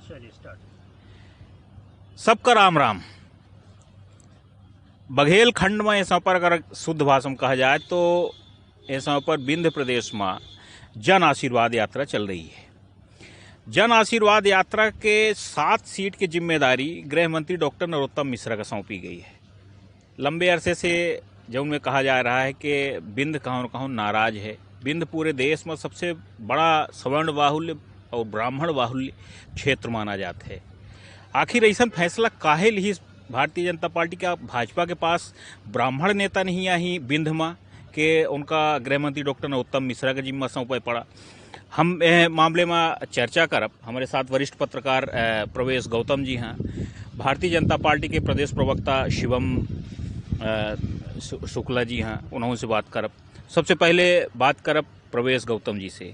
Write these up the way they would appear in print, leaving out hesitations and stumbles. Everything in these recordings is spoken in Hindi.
चलिए स्टार्ट। सबका राम राम। बघेल खंड में ऐसा पर अगर शुद्ध भाषा में कहा जाए तो ऐसा पर विंध्य प्रदेश में जन आशीर्वाद यात्रा चल रही है। जन आशीर्वाद यात्रा के 7 सीट की जिम्मेदारी गृह मंत्री डॉक्टर नरोत्तम मिश्रा को सौंपी गई है। लंबे अरसे से जो उनमें कहा जा रहा है कि विंध्य कहाँ न कहाँ नाराज है। विंध्य पूरे देश में सबसे बड़ा सवर्ण बाहुल्य और ब्राह्मण बाहुल्य क्षेत्र माना जाता है। आखिर ऐसा फैसला काहे ली भारतीय जनता पार्टी का? भाजपा के पास ब्राह्मण नेता नहीं आई विंध्य में कि उनका गृह मंत्री डॉक्टर नरोत्तम मिश्रा का जिम्मा सौंपे पड़ा। हम मामले में चर्चा करब। हमारे साथ वरिष्ठ पत्रकार प्रवेश गौतम जी हैं, भारतीय जनता पार्टी के प्रदेश प्रवक्ता शिवम शुक्ला जी हैं, उन्होंने से बात करब। सबसे पहले बात करब प्रवेश गौतम जी से।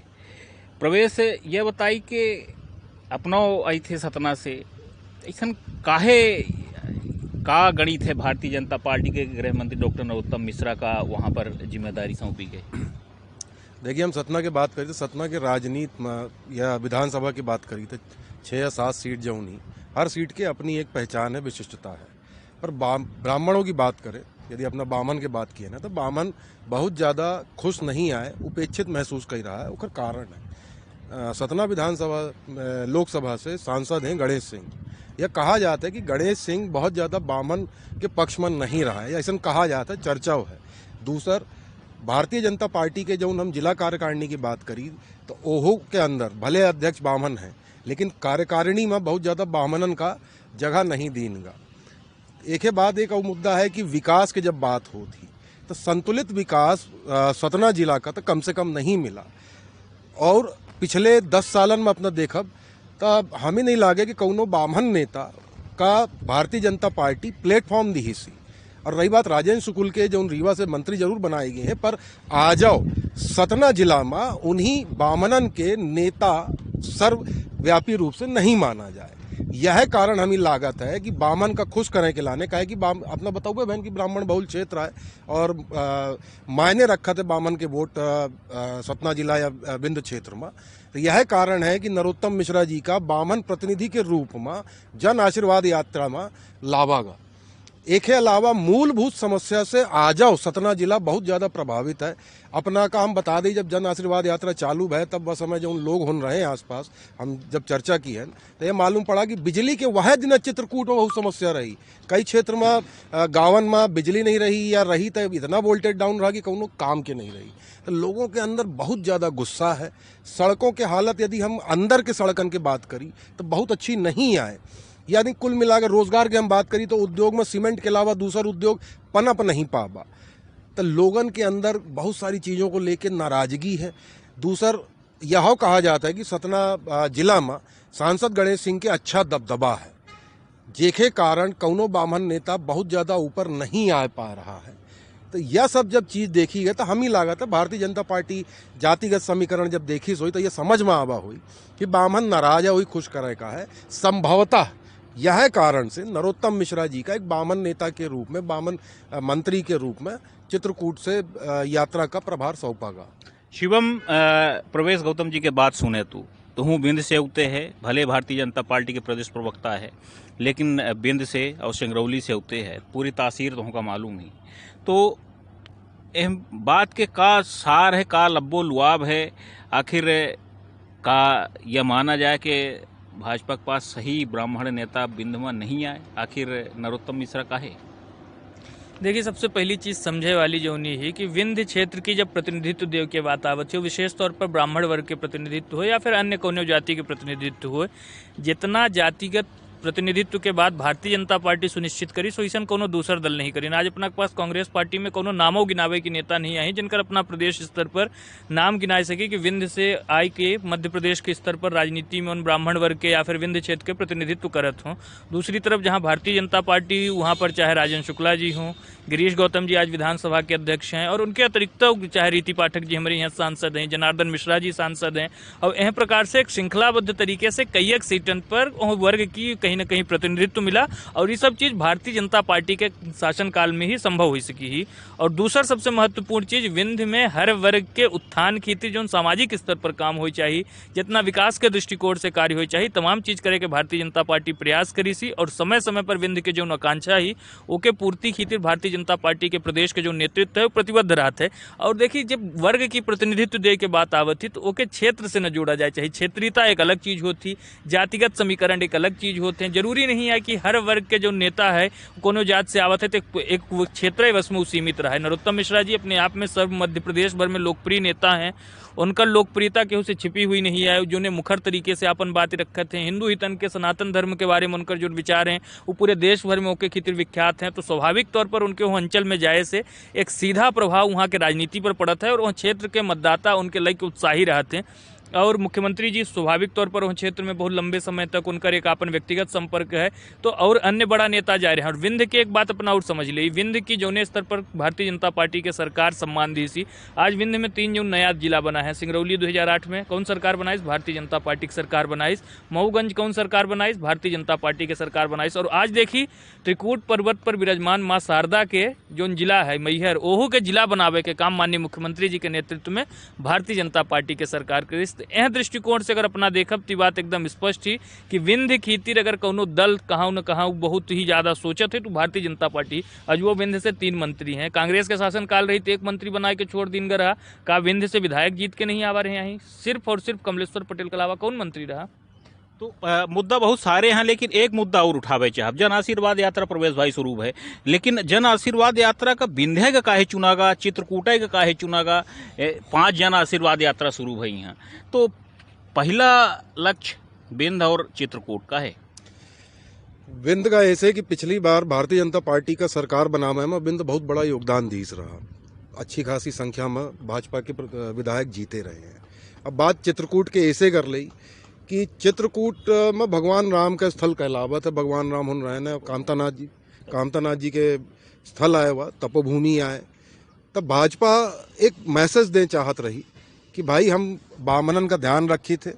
प्रवेश ये बताई कि अपना आई थे सतना से, ऐसा काहे का गणित है भारतीय जनता पार्टी के गृह मंत्री डॉक्टर नरोत्तम मिश्रा का वहाँ पर जिम्मेदारी सौंपी गई? देखिए, हम सतना की बात करी तो सतना के राजनीति में या विधानसभा की बात करी तो 6 या 7 सीट जो नहीं, हर सीट की अपनी एक पहचान है, विशिष्टता है। पर ब्राह्मणों की बात करें, यदि अपना बामन की बात की है ना, तो बामन बहुत ज़्यादा खुश नहीं आए, उपेक्षित महसूस कर रहा है। उसका कारण है सतना विधानसभा लोकसभा से सांसद हैं गणेश सिंह। यह कहा जाता है कि गणेश सिंह बहुत ज़्यादा बामन के पक्ष में नहीं रहा है, ऐसा कहा जाता है, चर्चा है। दूसर, भारतीय जनता पार्टी के जो हम जिला कार्यकारिणी की बात करी तो ओहो के अंदर भले अध्यक्ष बामन हैं, लेकिन कार्यकारिणी में बहुत ज़्यादा बामनन का जगह नहीं दीनगा। एक बाद एक और मुद्दा है कि विकास की जब बात होती तो संतुलित विकास सतना जिला का तो कम से कम नहीं मिला। और पिछले 10 सालन में अपना देखब तो हमें नहीं लगे कि कौनो बामन नेता का भारतीय जनता पार्टी प्लेटफॉर्म दी सी। और रही बात राजेंद्र शुक्ल के, जो रीवा से मंत्री जरूर बनाए गए हैं, पर आ जाओ सतना जिला में उन्हीं बामनन के नेता सर्वव्यापी रूप से नहीं माना जाए। यह कारण हमें लागत है कि बामन का खुश करने के लाने का है कि अपना बताओ बहन की ब्राह्मण बहुल क्षेत्र है और मायने रखा थे बामन के वोट सतना जिला या विंध्य क्षेत्र में। तो यह कारण है कि नरोत्तम मिश्रा जी का बामन प्रतिनिधि के रूप में जन आशीर्वाद यात्रा में लावागा। एक है अलावा मूलभूत समस्या से आ जाओ सतना जिला बहुत ज़्यादा प्रभावित है। अपना का हम बता दें, जब जन आशीर्वाद यात्रा चालू है तब वह समय जो उन लोग हो रहे हैं आसपास, हम जब चर्चा की है तो ये मालूम पड़ा कि बिजली के वह दिन चित्रकूट में बहुत समस्या रही। कई क्षेत्र में गाँवन में बिजली नहीं रही या रही तो इतना वोल्टेज डाउन रहा कि कोनो काम के नहीं रही। तो लोगों के अंदर बहुत ज़्यादा गुस्सा है। सड़कों के हालत यदि हम अंदर के सड़कन की बात करी तो बहुत अच्छी नहीं आए। यानी कुल मिलाकर रोजगार की हम बात करी तो उद्योग में सीमेंट के अलावा दूसरा उद्योग पनप नहीं पाबा। तो लोगन के अंदर बहुत सारी चीज़ों को लेकर नाराजगी है। दूसर, यह कहा जाता है कि सतना जिला में सांसद गणेश सिंह के अच्छा दबदबा है, जेके कारण कौनो बामन नेता बहुत ज़्यादा ऊपर नहीं आ पा रहा है। तो यह सब जब चीज़ देखी गई तो हम ही लागत है भारतीय जनता पार्टी जातिगत समीकरण जब देखी सोई तो यह समझ में आवा हुई कि बामन नाराज है, वही खुश करे का है। संभवतः यह कारण से नरोत्तम मिश्रा जी का एक बामन नेता के रूप में, बामन मंत्री के रूप में चित्रकूट से यात्रा का प्रभार सौंपागा। शिवम, प्रवेश गौतम जी के बात सुने तो हूँ विंध्य से उगते है, भले भारतीय जनता पार्टी के प्रदेश प्रवक्ता है, लेकिन विंध्य से और सिंगरौली से उगते है, पूरी तासीर तो का मालूम ही। तो एह बात के का सार है, का लब्बो लुआब है? आखिर का यह माना जाए कि भाजपा के पास सही ब्राह्मण नेता विंध्य में नहीं आए? आखिर नरोत्तम मिश्रा का है? देखिए, सबसे पहली चीज़ समझे वाली जो नहीं है कि विंध्य क्षेत्र की जब प्रतिनिधित्व देव के बात आवत हो, विशेष तौर पर ब्राह्मण वर्ग के प्रतिनिधित्व हो या फिर अन्य कोनो जाति के प्रतिनिधित्व हो, जितना जातिगत प्रतिनिधित्व के बाद भारतीय जनता पार्टी सुनिश्चित करी सो ऐसा कोनो दूसर दल नहीं करी। आज अपना पास कांग्रेस पार्टी में कोनो नामों गिनावे की नेता नहीं आई जिनकर अपना प्रदेश स्तर पर नाम गिनाए सके कि विंध्य से आय के मध्य प्रदेश के स्तर पर राजनीति में उन ब्राह्मण वर्ग के या फिर विंध्य क्षेत्र के प्रतिनिधित्व करत हों। दूसरी तरफ जहां भारतीय जनता पार्टी, वहां पर चाहे राजेंद्र शुक्ला जी हों, गिरीश गौतम जी आज विधानसभा के अध्यक्ष हैं, और उनके अतिरिक्त चाहे रीति पाठक जी हमारे यहाँ सांसद हैं, जनार्दन मिश्रा जी सांसद हैं, और यह प्रकार से एक श्रृंखलाबद्ध तरीके से कई एक सीटन पर वर्ग की कहीं कहीं ना कहीं प्रतिनिधित्व मिला और ये सब चीज़ भारतीय जनता पार्टी के शासनकाल में ही संभव हो सकी ही। और दूसरा सबसे महत्वपूर्ण चीज़, विंध्य में हर वर्ग के उत्थान की थी, जो सामाजिक स्तर पर काम हो चाहिए, जितना विकास के दृष्टिकोण से कार्य हो चाहिए, तमाम चीज़ करे के भारतीय जनता पार्टी प्रयास करी सी और समय समय पर विंध्य के जो आकांक्षा ही ओके पूर्ति खातिर भारतीय जनता पार्टी के प्रदेश के जो नेतृत्व है वो प्रतिबद्ध रहते है। और देखिए, जब वर्ग की प्रतिनिधित्व दे के बात आवत थी तो ओके क्षेत्र से न जोड़ा जाए चाहिए। क्षेत्रीयता एक अलग चीज़ होती, जातिगत समीकरण एक अलग चीज़ होते हैं। जरूरी नहीं है कि हर वर्ग के जो नेता है कोनो जात से आवत है तो एक क्षेत्र बस में सीमित रहा है। नरोत्तम मिश्रा जी अपने आप में सर्व मध्य प्रदेश भर में लोकप्रिय नेता हैं, उनका लोकप्रियता केहू से छिपी हुई नहीं है, जो ने मुखर तरीके से अपन बातें रखते हैं। हिंदू हितन के सनातन धर्म के बारे में उनकर जो विचार हैं वो पूरे देश भर में ओके खातिर विख्यात हैं। तो स्वाभाविक तौर पर उनके वो अंचल में जाए से एक सीधा प्रभाव वहाँ के राजनीति पर पड़ता है और वह क्षेत्र के मतदाता उनके लय उत्साही रहते हैं। और मुख्यमंत्री जी स्वाभाविक तौर पर उस क्षेत्र में बहुत लंबे समय तक उनका एक अपन व्यक्तिगत संपर्क है, तो और अन्य बड़ा नेता जा रहे हैं। और विंध्य की एक बात अपना और समझ ली, विंध्य की जौने स्तर पर भारतीय जनता पार्टी के सरकार सम्मान दी सी, आज विंध्य में 3 जून नया जिला बना है। सिंगरौली 2008 में कौन सरकार बनाई? भारतीय जनता पार्टी की सरकार बनाई। मऊगंज कौन सरकार बनाई? भारतीय जनता पार्टी की सरकार बनाई। और आज देखी त्रिकूट पर्वत पर विराजमान माँ शारदा के जो जिला है मैहर, ओहो के जिला बनावे के काम माननीय मुख्यमंत्री जी के नेतृत्व में भारतीय जनता पार्टी के सरकार करी। यह दृष्टिकोण से अगर अपना देखब तो बात एकदम स्पष्ट ही कि विंध्य खातिर अगर कोनो दल कहाँ न कहाँ बहुत ही ज्यादा सोचत है तो भारतीय जनता पार्टी। आज वो विंध्य से 3 मंत्री हैं। कांग्रेस के शासनकाल रही तो 1 मंत्री बना के छोड़ दिन रहा। का विंध्य से विधायक जीत के नहीं आवा रहे हैं? सिर्फ और सिर्फ कमलेश्वर पटेल के अलावा कौन मंत्री रहा? तो मुद्दा बहुत सारे हैं, लेकिन एक मुद्दा और उठावे चाहब। जन आशीर्वाद यात्रा प्रवेश भाई स्वरूप है, लेकिन जन आशीर्वाद यात्रा का विंध्य का काहे चुनागा, चित्रकूटा का काहे चुनागा? 5 जन आशीर्वाद यात्रा शुरू है यहाँ। तो पहला लक्ष्य विंध्य और चित्रकूट का है। विंध्य का ऐसे कि पिछली बार भारतीय जनता पार्टी का सरकार बनाने में विंध्य बहुत बड़ा योगदान दीस रहा। अच्छी खासी संख्या में भाजपा के विधायक जीते रहे हैं। अब बात चित्रकूट के ऐसे कर ली कि चित्रकूट में भगवान राम का स्थल कहलावत है। भगवान राम हो रहे हैं, कामतानाथ जी के स्थल आए हुआ, तपोभूमि आए। तब भाजपा एक मैसेज दें चाहत रही कि भाई हम बामनन का ध्यान रखी थे,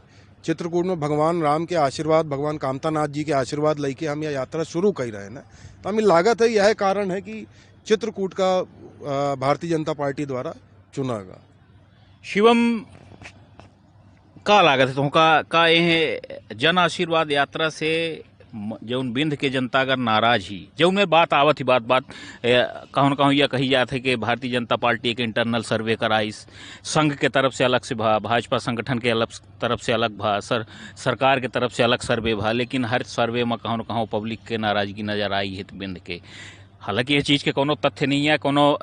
चित्रकूट में भगवान राम के आशीर्वाद, भगवान कामतानाथ जी के आशीर्वाद लेके हम यह यात्रा शुरू कर रहे हैं। तो हमें लागत है यह कारण है कि चित्रकूट का भारतीय जनता पार्टी द्वारा चुना गया। शिवम का लागत है तो का यह जन आशीर्वाद यात्रा से जौन विंध्य के जनता अगर नाराज ही जौन में बात आवत ही बात कहूँ न कहूँ यह कही जात है कि भारतीय जनता पार्टी एक इंटरनल सर्वे कराई, संघ के तरफ से अलग से भा, भाजपा संगठन के अलग तरफ से अलग भा, सरकार के तरफ से अलग सर्वे भा, लेकिन हर सर्वे में कहूँ न कहूँ पब्लिक के नाराजगी नजर आई है विंध्य के। हालांकि ये चीज़ के कोनो तथ्य नहीं है, कोनो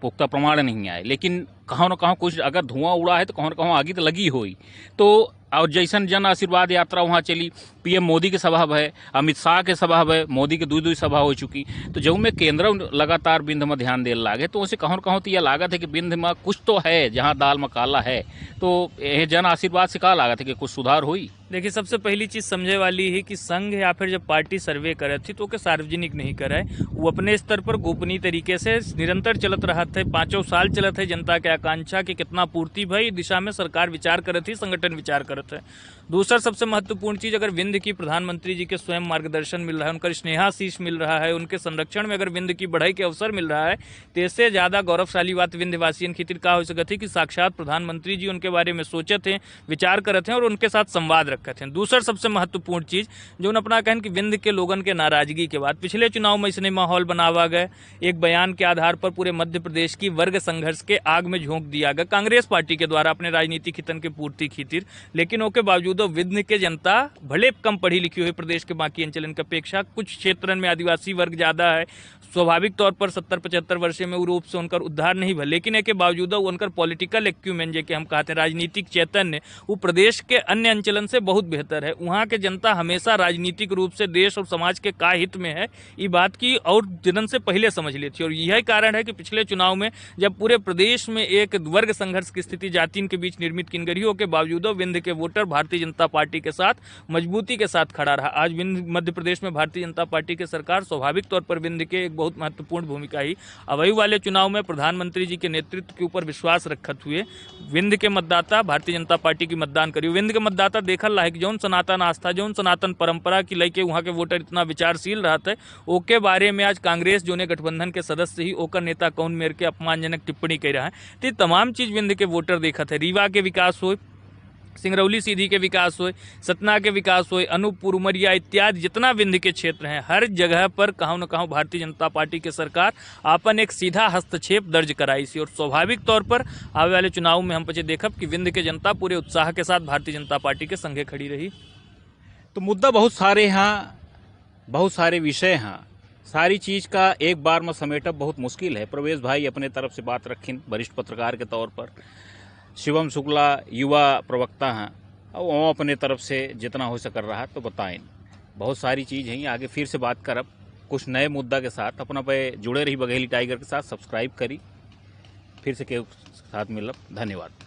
पुख्ता प्रमाण नहीं आए, लेकिन कहूँ न कहूँ कुछ अगर धुआं उड़ा है तो कहूँ न कहूँ आगे तो लगी हुई। तो और जैसन जन आशीर्वाद यात्रा वहाँ चली, पीएम मोदी के सभा है, अमित शाह के सभा है, मोदी के 2 सभा हो चुकी। तो जब में केंद्र लगातार विंध्य में ध्यान दे लागे तो उसे कहूँ तो यह लागत है कि विंध्य में कुछ तो है, जहाँ दाल में काला है। तो यह जन आशीर्वाद से कहा लागत है कि कुछ सुधार हुई। देखिए, सबसे पहली चीज़ समझे वाली है कि संघ या फिर जब पार्टी सर्वे करे थी तो सार्वजनिक नहीं करे, वो अपने स्तर पर गोपनीय तरीके से निरंतर चलत रहा थे। 5 साल चलत है। जनता के आकांक्षा की कितना पूर्ति भाई दिशा में सरकार विचार करे थी, संगठन विचार करत है। दूसरा सबसे महत्वपूर्ण चीज़, अगर विंध्य की प्रधानमंत्री जी के स्वयं मार्गदर्शन मिल रहा है, उनका स्नेहाशीष मिल रहा है, उनके संरक्षण में अगर विंध्य की बढ़ाई के अवसर मिल रहा है, तो इससे ज़्यादा गौरवशाली बात विंध्यवासियों की खातिर का हो सकती है कि साक्षात प्रधानमंत्री जी उनके बारे में सोचते हैं, विचार करते हैं और उनके साथ संवाद रखते हैं। दूसरा सबसे महत्वपूर्ण चीज़ जो अपना कहन कि विंध्य के लोगन के नाराजगी के बाद पिछले चुनाव में इसने माहौल बनावा गए, एक बयान के आधार पर पूरे मध्य प्रदेश की वर्ग संघर्ष के आग में झोंक दिया गया कांग्रेस पार्टी के द्वारा अपने राजनीतिक हितन के पूर्ति खातिर। लेकिन उसके बावजूद विंध्य के जनता भले कम पढ़ी लिखी हुई प्रदेश के बाकी अंचलन की अपेक्षा, कुछ क्षेत्रों में आदिवासी वर्ग ज़्यादा है, स्वाभाविक तौर पर 70-75 वर्षे में रूप से उनका उद्धार नहीं भले, लेकिन एक बावजूद उनका पॉलिटिकल एक्यूमेन जो कि हम कहते हैं राजनीतिक चैतन्य, वो प्रदेश के अन्य अंचलन से बहुत बेहतर है। वहाँ के जनता हमेशा राजनीतिक रूप से देश और समाज के का हित में है, ये बात की और दिन से पहले समझ ली थी। और यही कारण है कि पिछले चुनाव में जब पूरे प्रदेश में एक वर्ग संघर्ष की स्थिति जातियों के बीच निर्मित की गई हो के बावजूद विंध्य के वोटर भारतीय जनता पार्टी के साथ मजबूती के साथ खड़ा रहा। आज विंध्य मध्य प्रदेश में भारतीय जनता पार्टी की सरकार, स्वाभाविक तौर पर विंध्य के एक बहुत महत्वपूर्ण भूमिका ही अवयवी वाले चुनाव में प्रधानमंत्री जी के नेतृत्व के ऊपर विश्वास रखत हुए विंध्य के मतदाता भारतीय जनता पार्टी की मतदान करी। विंध्य के मतदाता देखल रहा है कि जौन सनातन आस्था, जौन सनातन परंपरा की लेके वहाँ के वोटर इतना विचारशील रहते, ओके बारे में आज कांग्रेस जो ने गठबंधन के सदस्य ही ओकर नेता कौन मेर के अपमानजनक टिप्पणी कर रहा है। तो तमाम चीज विंध्य के वोटर देखत है। रीवा के विकास हो, सिंगरौली सीधी के विकास हो, सतना के विकास हो, अनूपपुर, उमरिया इत्यादि जितना विंध्य के क्षेत्र हैं, हर जगह पर कहूँ न कहूँ भारतीय जनता पार्टी की सरकार अपन एक सीधा हस्तक्षेप दर्ज कराई सी। और स्वाभाविक तौर पर आने वाले चुनाव में हम पचे देखब कि विंध्य के जनता पूरे उत्साह के साथ भारतीय जनता पार्टी के संगे खड़ी रही। तो मुद्दा बहुत सारे हैं, बहुत सारे विषय हैं, सारी चीज़ का एक बार में समेटब बहुत मुश्किल है। प्रवेश भाई अपने तरफ से बात रखें वरिष्ठ पत्रकार के तौर पर, शिवम शुक्ला युवा प्रवक्ता हैं और वो अपने तरफ से जितना हो सक रहा है तो बताएं। बहुत सारी चीज़ हैं, आगे फिर से बात करब कुछ नए मुद्दा के साथ। अपना पे जुड़े रही बघेली टाइगर के साथ, सब्सक्राइब करी, फिर से के साथ मिलब। धन्यवाद।